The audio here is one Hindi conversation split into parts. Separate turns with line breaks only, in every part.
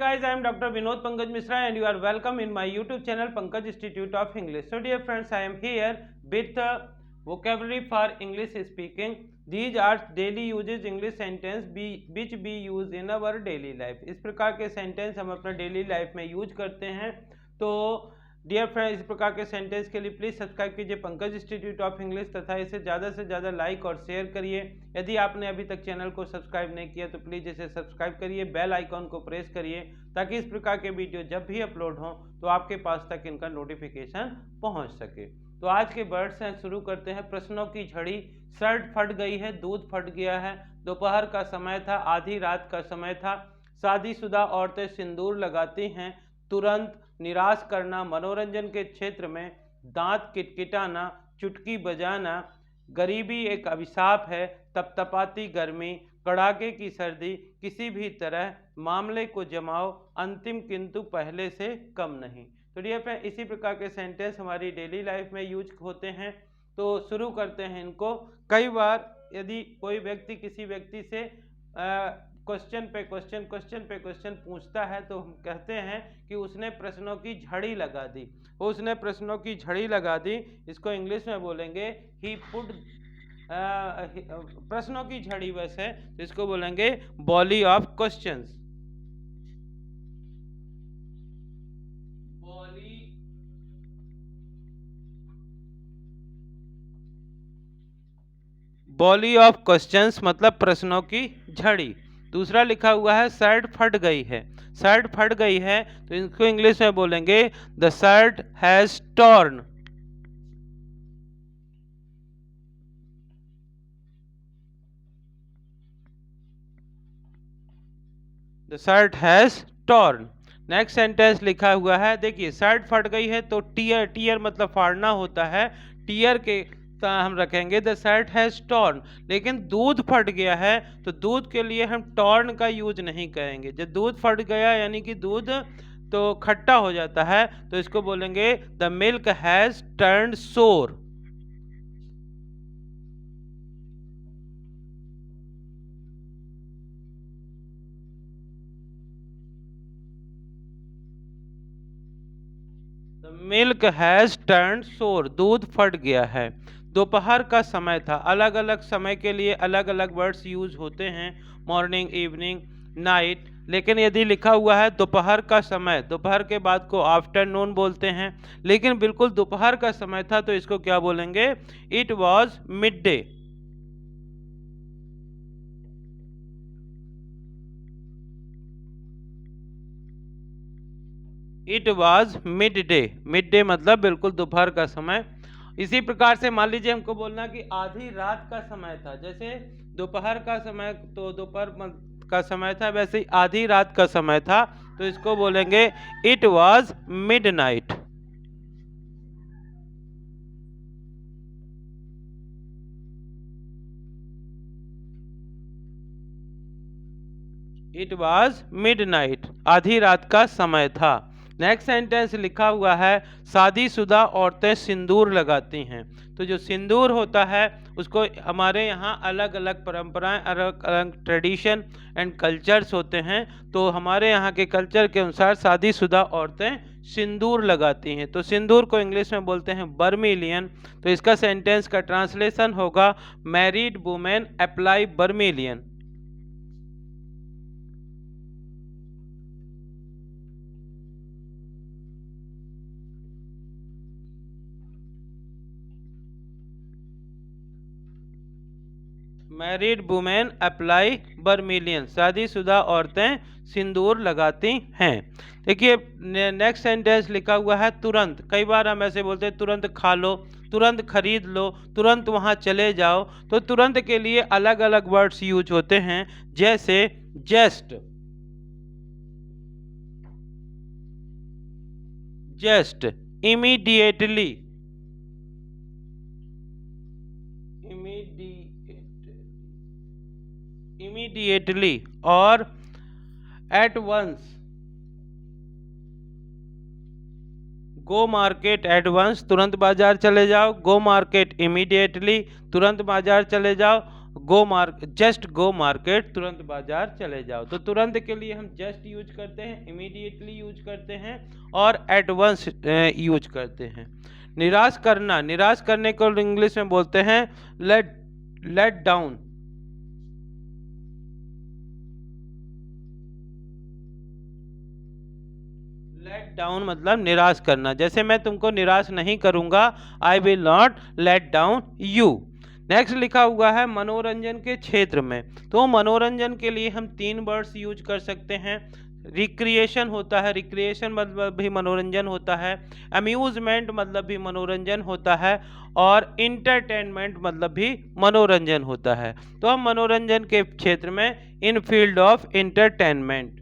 guys, I am Dr. Vinod Pankaj Misra and you are welcome in my YouTube channel Pankaj Institute of English. So dear friends, I am here with vocabulary for English speaking. These are daily uses English sentence which we use in our daily life. इस प्रकार के सेंटेंस हम अपने डेली लाइफ में यूज करते हैं. तो डियर फ्रेंड्स, इस प्रकार के सेंटेंस के लिए प्लीज़ सब्सक्राइब कीजिए पंकज इंस्टीट्यूट ऑफ इंग्लिश तथा इसे ज़्यादा से ज़्यादा लाइक और शेयर करिए. यदि आपने अभी तक चैनल को सब्सक्राइब नहीं किया तो प्लीज़ इसे सब्सक्राइब करिए, बेल आइकॉन को प्रेस करिए ताकि इस प्रकार के वीडियो जब भी अपलोड हों तो आपके पास तक इनका नोटिफिकेशन पहुँच सके. तो आज के वर्ड्स हैं, शुरू करते हैं. प्रश्नों की झड़ी. शर्ट फट गई है, दूध फट गया है, दोपहर का समय था, आधी रात का समय था, शादीशुदा औरतें सिंदूर लगाती हैं, तुरंत, निराश करना, मनोरंजन के क्षेत्र में, दांत किटकिटाना, चुटकी बजाना, गरीबी एक अभिशाप है, तपतपाती गर्मी, कड़ाके की सर्दी, किसी भी तरह, मामले को जमाओ, अंतिम किंतु पहले से कम नहीं. तो डियर फ्रेंड, इसी प्रकार के सेंटेंस हमारी डेली लाइफ में यूज होते हैं. तो शुरू करते हैं इनको. कई बार यदि कोई व्यक्ति किसी व्यक्ति से क्वेश्चन पे क्वेश्चन पूछता है तो हम कहते हैं कि उसने प्रश्नों की झड़ी लगा दी. उसने प्रश्नों की झड़ी लगा दी. इसको इंग्लिश में बोलेंगे ही पुट प्रश्नों की झड़ी. वैसे इसको बोलेंगे volley of questions. Volley of questions मतलब प्रश्नों की झड़ी. दूसरा लिखा हुआ है शर्ट फट गई है. शर्ट फट गई है तो इसको इंग्लिश में बोलेंगे the shirt has torn. The shirt has torn. Next sentence लिखा हुआ है, देखिए शर्ट फट गई है तो टीयर, टीयर मतलब फाड़ना होता है, टीयर के हम रखेंगे द शर्ट हैज टॉर्न. लेकिन दूध फट गया है तो दूध के लिए हम टॉर्न का यूज नहीं करेंगे. जब दूध फट गया यानी कि दूध तो खट्टा हो जाता है तो इसको बोलेंगे द मिल्क हैज टर्न्ड सोर. द मिल्क हैज टर्न्ड सोर. दूध फट गया है. दोपहर का समय था. अलग अलग समय के लिए अलग अलग वर्ड्स यूज होते हैं, मॉर्निंग, इवनिंग, नाइट. लेकिन यदि लिखा हुआ है दोपहर का समय, दोपहर के बाद को आफ्टरनून बोलते हैं. लेकिन बिल्कुल दोपहर का समय था तो इसको क्या बोलेंगे? It was mid day. It was mid day. Mid day मतलब बिल्कुल दोपहर का समय. इसी प्रकार से मान लीजिए हमको बोलना कि आधी रात का समय था. जैसे दोपहर का समय तो दोपहर का समय था, वैसे ही आधी रात का समय था तो इसको बोलेंगे it was midnight. It was midnight. आधी रात का समय था. नेक्स्ट सेंटेंस लिखा हुआ है शादीशुदा औरतें सिंदूर लगाती हैं. तो जो सिंदूर होता है उसको हमारे यहाँ अलग अलग परंपराएं, अलग अलग ट्रेडिशन एंड कल्चर्स होते हैं. तो हमारे यहाँ के कल्चर के अनुसार शादीशुदा औरतें सिंदूर लगाती हैं. तो सिंदूर को इंग्लिश में बोलते हैं बर्मिलियन. तो इसका सेंटेंस का ट्रांसलेशन होगा married women apply vermilion. Married women apply vermilion. शादीशुदा औरतें सिंदूर लगाती हैं. देखिए नेक्स्ट सेंटेंस लिखा हुआ है तुरंत. कई बार हम ऐसे बोलते हैं तुरंत खा लो, तुरंत खरीद लो, तुरंत वहाँ चले जाओ. तो तुरंत के लिए अलग अलग वर्ड्स यूज होते हैं. जैसे जस्ट, जस्ट, इमीडिएटली, इमीडिएटली और at once. Go market at once, तुरंत बाजार चले जाओ. गो मार्केट इमीडिएटली, तुरंत बाजार चले जाओ. जस्ट गो मार्केट, तुरंत बाजार चले जाओ। तो तुरंत के लिए हम जस्ट यूज करते हैं, इमीडिएटली यूज करते हैं और एट वंस यूज करते हैं। निराश करना, निराश करने को इंग्लिश में बोलते हैं लेट डाउन। लेट डाउन मतलब निराश करना। जैसे मैं तुमको निराश नहीं करूंगा, I will not let down you. Next लिखा हुआ है मनोरंजन के क्षेत्र में। तो मनोरंजन के लिए हम 3 वर्ड्स यूज कर सकते हैं। रिक्रिएशन होता है, रिक्रिएशन मतलब भी मनोरंजन होता है। अम्यूजमेंट मतलब भी मनोरंजन होता है। और इंटरटेनमेंट मतलब भी मनोरंजन होता है। तो हम मनोरंजन के क्षेत्र में in field of entertainment.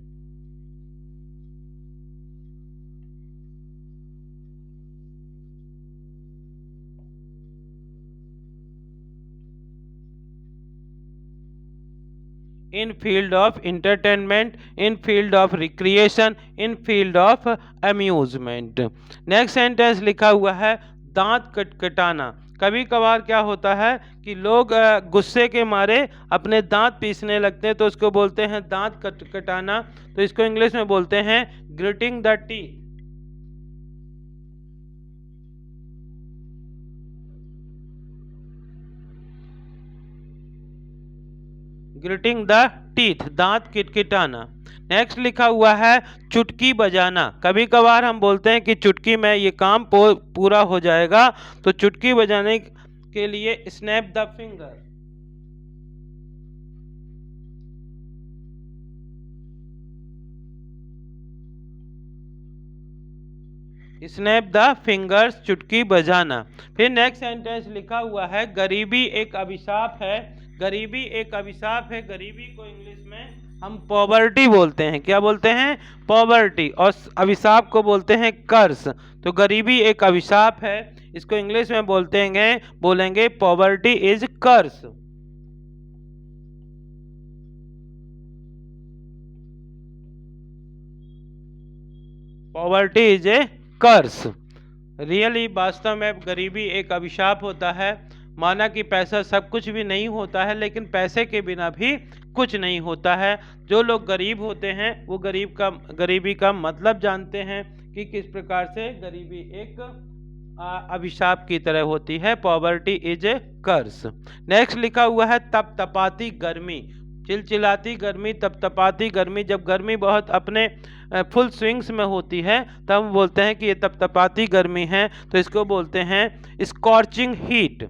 in field of entertainment, in field of recreation, in field of amusement। Next sentence लिखा हुआ है दांत कटकटाना। कभी कभार क्या होता है कि लोग गुस्से के मारे अपने दांत पीसने लगते हैं, तो उसको बोलते हैं दांत कटकटाना। तो इसको इंग्लिश में बोलते हैं greeting the teeth. Greeting the teeth, दांत किटकिटाना। नेक्स्ट लिखा हुआ है चुटकी बजाना। कभी कभार हम बोलते हैं कि चुटकी में ये काम पूरा हो जाएगा, तो चुटकी बजाने के लिए snap the finger. Snap the fingers, चुटकी बजाना। फिर नेक्स्ट सेंटेंस लिखा हुआ है गरीबी एक अभिशाप है। गरीबी एक अभिशाप है। गरीबी को इंग्लिश में हम पॉवर्टी बोलते हैं। क्या बोलते हैं? पॉवर्टी। और अभिशाप को बोलते हैं कर्स। तो गरीबी एक अभिशाप है, इसको इंग्लिश में बोलेंगे poverty is curse. Poverty is a curse. Really, वास्तव में गरीबी एक अभिशाप होता है। माना कि पैसा सब कुछ भी नहीं होता है, लेकिन पैसे के बिना भी कुछ नहीं होता है। जो लोग गरीब होते हैं वो गरीबी का मतलब जानते हैं कि किस प्रकार से गरीबी एक अभिशाप की तरह होती है। Poverty is a curse. Next लिखा हुआ है तपतपाती गर्मी। चिलचिलाती गर्मी, तपतपाती गर्मी। जब गर्मी बहुत अपने फुल स्विंग्स में होती है तब हम बोलते हैं कि ये तपतपाती गर्मी है। तो इसको बोलते हैं scorching heat.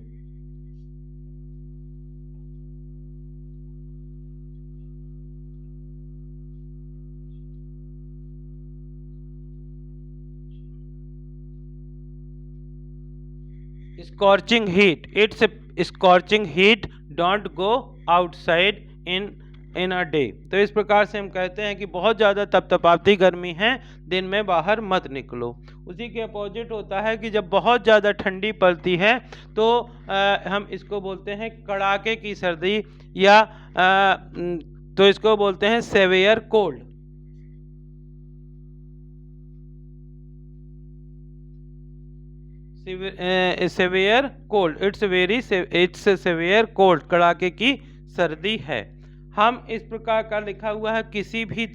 Scorching heat, it's scorching heat, don't go outside in a day. तो इस प्रकार से हम कहते हैं कि बहुत ज़्यादा तपतपाती गर्मी है, दिन में बाहर मत निकलो। उसी के अपोजिट होता है कि जब बहुत ज़्यादा ठंडी पड़ती है तो हम इसको बोलते हैं कड़ाके की सर्दी, या तो इसको बोलते हैं severe cold. Severe cold, it's severe cold, कड़ाके की सर्दी है। हम इस प्रकार का लिखा हुआ है किसी भी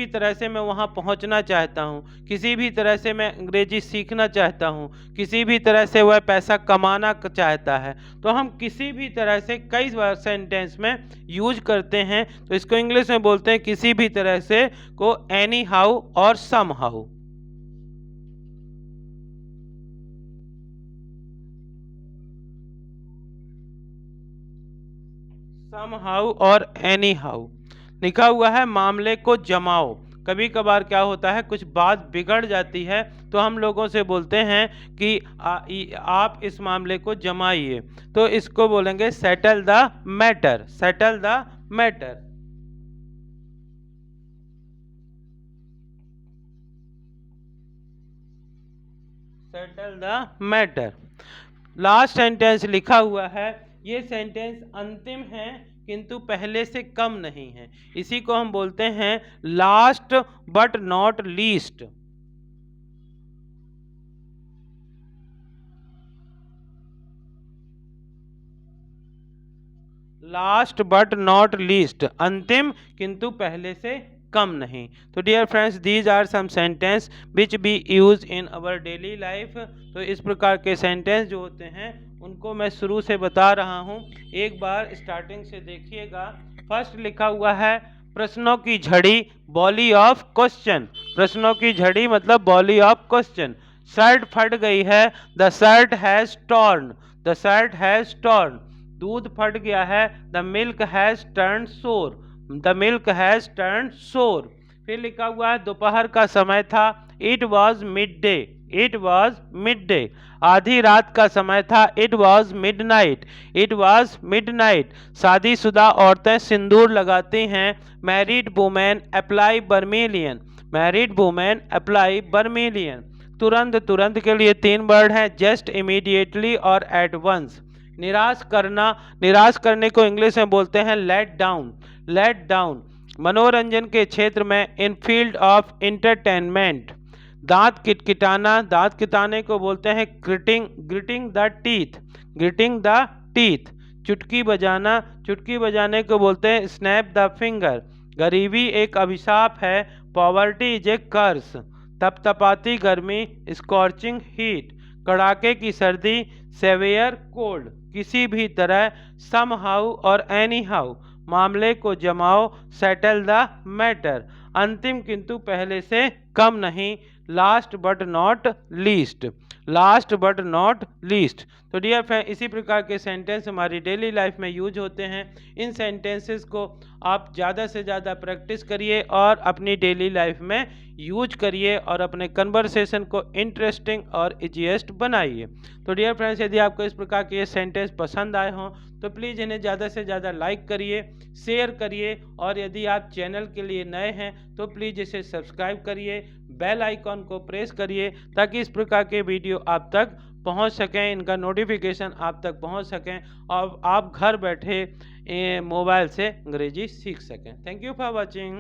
तरह से मैं वहाँ पहुँचना चाहता हूँ, किसी भी तरह से मैं अंग्रेजी सीखना चाहता हूँ, किसी भी तरह से वह पैसा कमाना चाहता है। तो हम किसी भी तरह से कई बार सेंटेंस में यूज करते हैं। तो इसको इंग्लिश में बोलते हैं किसी भी तरह से को एनी हाउ और सम हाउ। समहाउ और एनी हाउ। लिखा हुआ है मामले को जमाओ। कभी कभार क्या होता है कुछ बात बिगड़ जाती है तो हम लोगों से बोलते हैं कि आप इस मामले को जमाइए। तो इसको बोलेंगे settle the matter, settle the matter. Settle the matter. Last sentence लिखा हुआ है, ये सेंटेंस अंतिम है किंतु पहले से कम नहीं है। इसी को हम बोलते हैं last but not least. Last but not least, अंतिम किंतु पहले से कम नहीं। तो dear friends, these are some sentence which be use in our daily life. तो इस प्रकार के सेंटेंस जो होते हैं उनको मैं शुरू से बता रहा हूँ, एक बार स्टार्टिंग से देखिएगा। फर्स्ट लिखा हुआ है प्रश्नों की झड़ी, बॉली ऑफ क्वेश्चन। प्रश्नों की झड़ी मतलब बॉली ऑफ क्वेश्चन। शर्ट फट गई है, the shirt has torn, the shirt has torn. दूध फट गया है, the milk has turn sour, the milk has turn sour. फिर लिखा हुआ है दोपहर का समय था, it was mid day, it was mid day. आधी रात का समय था, it was mid night, it was mid night. शादीशुदा औरतें सिंदूर लगाती हैं, married women apply vermilion, married women apply vermilion. तुरंत, तुरंत के लिए 3 वर्ड हैं, जस्ट, इमीडिएटली और एट वंस। निराश करना, निराश करने को इंग्लिश में बोलते हैं लेट डाउन, लेट डाउन। मनोरंजन के क्षेत्र में इन फील्ड ऑफ इंटरटेनमेंट। दांत किटकिटाना, दांत किटाने को बोलते हैं greeting, greeting the teeth, greeting the teeth. चुटकी बजाना, चुटकी बजाने को बोलते हैं स्नैप द फिंगर। गरीबी एक अभिशाप है, पॉवर्टी इज ए कर्स। तपतपाती गर्मी, स्कॉर्चिंग हीट। कड़ाके की सर्दी, सेवियर कोल्ड। किसी भी तरह, सम हाउ और एनी हाउ। मामले को जमाओ, सेटल द मैटर। अंतिम किंतु पहले से कम नहीं, last but not least, last but not least. तो डियर फ्रेंड, इसी प्रकार के सेंटेंस हमारी डेली लाइफ में यूज होते हैं। इन सेंटेंसेस को आप ज़्यादा से ज़्यादा प्रैक्टिस करिए और अपनी डेली लाइफ में यूज करिए और अपने कन्वर्सेशन को इंटरेस्टिंग और इजीएस्ट बनाइए। तो डियर फ्रेंड्स, यदि आपको इस प्रकार के ये सेंटेंस पसंद आए हों तो प्लीज़ इन्हें ज़्यादा से ज़्यादा लाइक करिए, शेयर करिए, और यदि आप चैनल के लिए नए हैं तो प्लीज़ इसे सब्सक्राइब करिए, बेल आइकॉन को प्रेस करिए ताकि इस प्रकार के वीडियो आप तक पहुंच सकें, इनका नोटिफिकेशन आप तक पहुंच सकें और आप घर बैठे मोबाइल से अंग्रेजी सीख सकें। Thank you for watching.